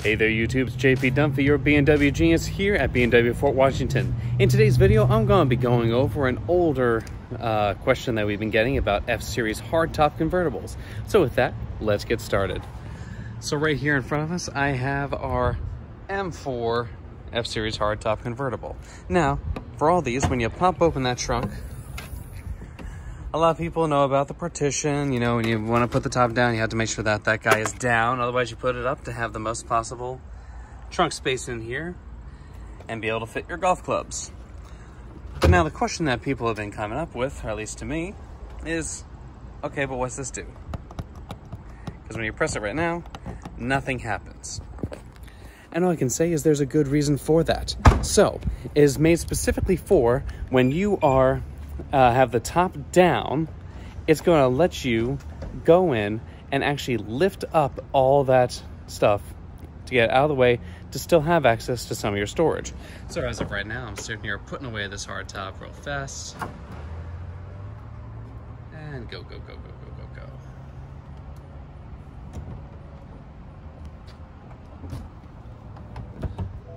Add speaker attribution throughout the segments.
Speaker 1: Hey there YouTube, it's JP Dunphy, your BMW genius here at BMW Fort Washington. In today's video, I'm going to be going over an older question that we've been getting about F-Series hardtop convertibles. So with that, let's get started. So right here in front of us, I have our M4 F-Series hardtop convertible. Now, for all these, when you pop open that trunk, a lot of people know about the partition. You know, when you want to put the top down, you have to make sure that that guy is down. Otherwise, you put it up to have the most possible trunk space in here and be able to fit your golf clubs. But now the question that people have been coming up with, or at least to me, is, okay, but what's this do? Because when you press it right now, nothing happens. And all I can say is there's a good reason for that. So, it is made specifically for when you are have the top down, it's going to let you go in and actually lift up all that stuff to get out of the way to still have access to some of your storage. So as of right now, I'm sitting here putting away this hardtop real fast. And go, go, go, go, go, go, go.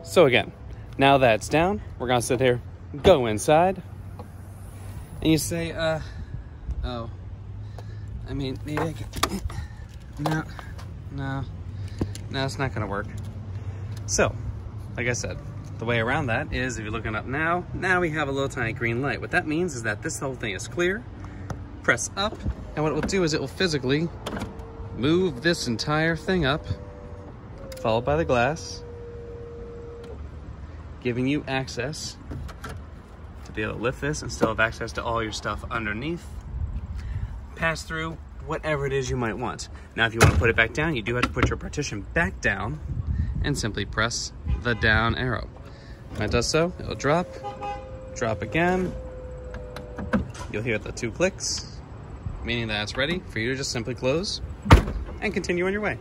Speaker 1: So again, now that it's down, we're going to sit here, go inside. And you say, oh, I mean, maybe I can, no, it's not gonna work. So, like I said, the way around that is, if you're looking up now we have a little tiny green light. What that means is that this whole thing is clear. Press up, and what it will do is it will physically move this entire thing up, followed by the glass, giving you access to be able to lift this and still have access to all your stuff underneath. Pass through whatever it is you might want. Now, if you want to put it back down, you do have to put your partition back down and simply press the down arrow. When it does so, it'll drop again. You'll hear the 2 clicks, meaning that it's ready for you to just simply close and continue on your way.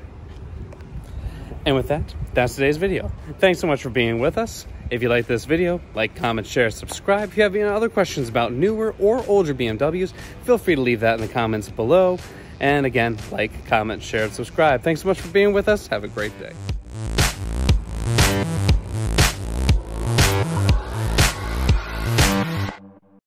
Speaker 1: And with that, that's today's video. Thanks so much for being with us. If you like this video, like, comment, share, subscribe. If you have any other questions about newer or older BMWs, feel free to leave that in the comments below. And again, like, comment, share, and subscribe. Thanks so much for being with us. Have a great day.